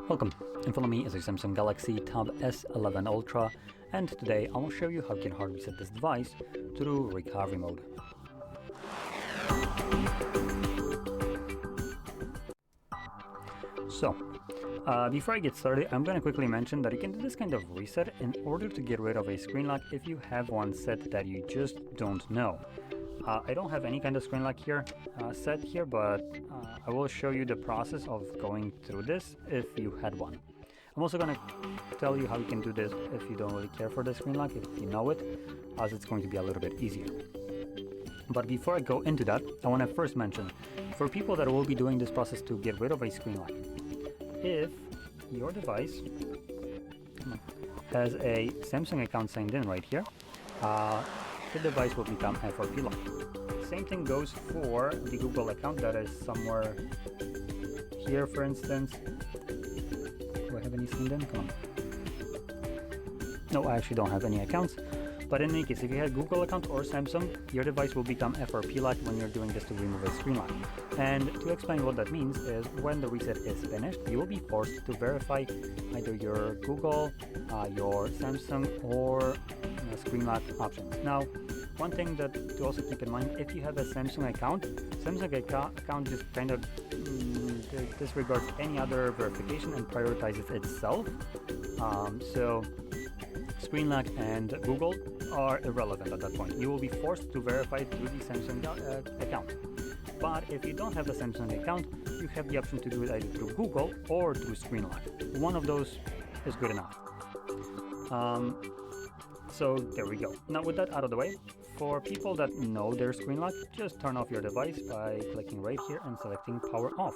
Welcome, in front of me is a Samsung Galaxy Tab S11 Ultra, and today I will show you how you can hard reset this device through recovery mode. So, before I get started, I'm going to quickly mention that you can do this kind of reset in order to get rid of a screen lock if you have one set that you just don't know. I don't have any kind of screen lock here set here, but I will show you the process of going through this if you had one. I'm also going to tell you how you can do this if you don't really care for the screen lock, if you know it, as it's going to be a little bit easier. But before I go into that, I want to first mention, for people that will be doing this process to get rid of a screen lock, if your device has a Samsung account signed in right here, the device will become FRP locked. Same thing goes for the Google account that is somewhere here, for instance. Do I have any signed in? Come on. No, I actually don't have any accounts. But in any case, if you have Google account or Samsung, your device will become FRP locked when you're doing this to remove a screen lock. And to explain what that means is when the reset is finished, you will be forced to verify either your Google, your Samsung, or screen lock options. Now, one thing that to also keep in mind, if you have a Samsung account just kind of disregards any other verification and prioritizes itself. So screen lock and Google are irrelevant at that point. You will be forced to verify through the Samsung account. But if you don't have a Samsung account, you have the option to do it either through Google or through screen lock. One of those is good enough. So there we go. Now with that out of the way, for people that know their screen lock, just turn off your device by clicking right here and selecting power off.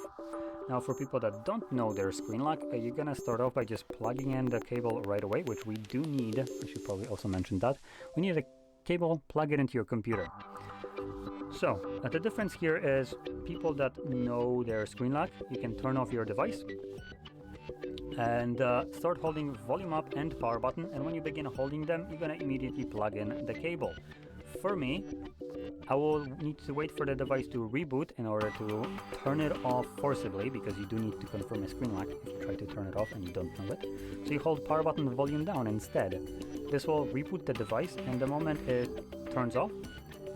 Now for people that don't know their screen lock, you're gonna start off by just plugging in the cable right away, which we do need. I should probably also mention that. We need a cable, plug it into your computer. So the difference here is people that know their screen lock, you can turn off your device and start holding volume up and power button, and when you begin holding them, you're gonna immediately plug in the cable. For me, I will need to wait for the device to reboot in order to turn it off forcibly, because you do need to confirm a screen lock if you try to turn it off and you don't know it. So you hold power button and volume down instead. This will reboot the device, and the moment it turns off,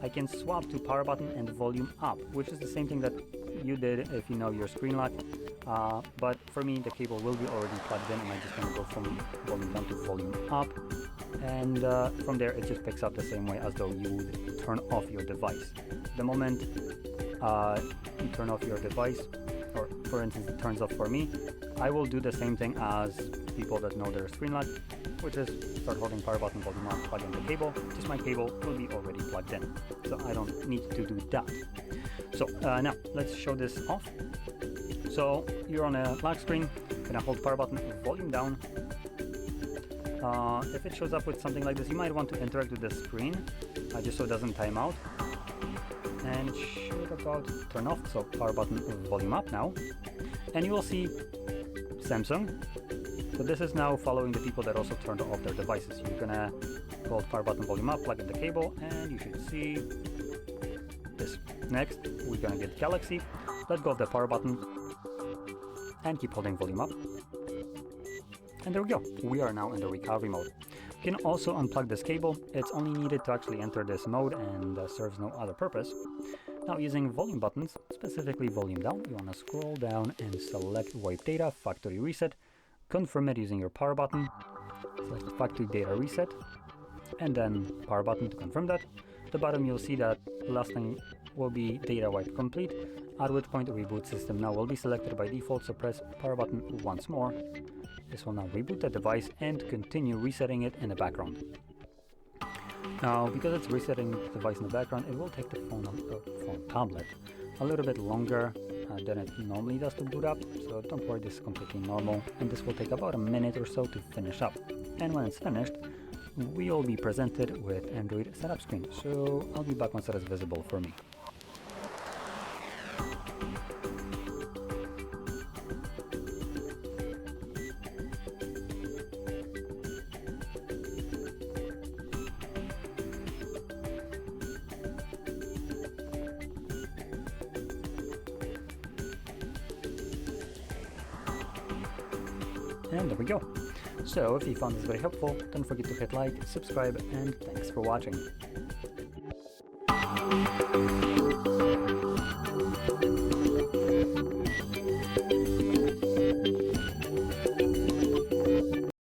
I can swap to power button and volume up, which is the same thing that you did if you know your screen lock. But for me, the cable will be already plugged in, and I just want to go from volume down to volume up. And from there, it just picks up the same way as though you would turn off your device. The moment you turn off your device, or for instance, it turns off for me, I will do the same thing as people that know their screen lock, which is start holding power button, volume up, plug in the cable. Just my cable will be already plugged in, so I don't need to do that. So now let's show this off. So you're on a lock screen, gonna hold power button, volume down. If it shows up with something like this, you might want to interact with the screen, just so it doesn't time out. And it should about turn off, so power button, volume up now. And you will see Samsung. So this is now following the people that also turned off their devices. You're gonna hold power button, volume up, plug in the cable, and you should see this. Next, we're gonna get Galaxy. Let go of the power button and keep holding volume up. And there we go. We are now in the recovery mode. You can also unplug this cable. It's only needed to actually enter this mode and serves no other purpose. Now using volume buttons, specifically volume down, you want to scroll down and select wipe data, factory reset, confirm it using your power button, select factory data reset, and then power button to confirm that. At the bottom you'll see that last thing will be data wipe complete, at which point the reboot system now will be selected by default, so press power button once more. This will now reboot the device and continue resetting it in the background. Now, because it's resetting the device in the background, it will take the phone tablet a little bit longer than it normally does to boot up, so don't worry, this is completely normal, and this will take about a minute or so to finish up. And when it's finished, we will be presented with Android setup screen, so I'll be back once that is visible for me. And there we go. So if you found this very helpful, don't forget to hit like, subscribe, and thanks for watching.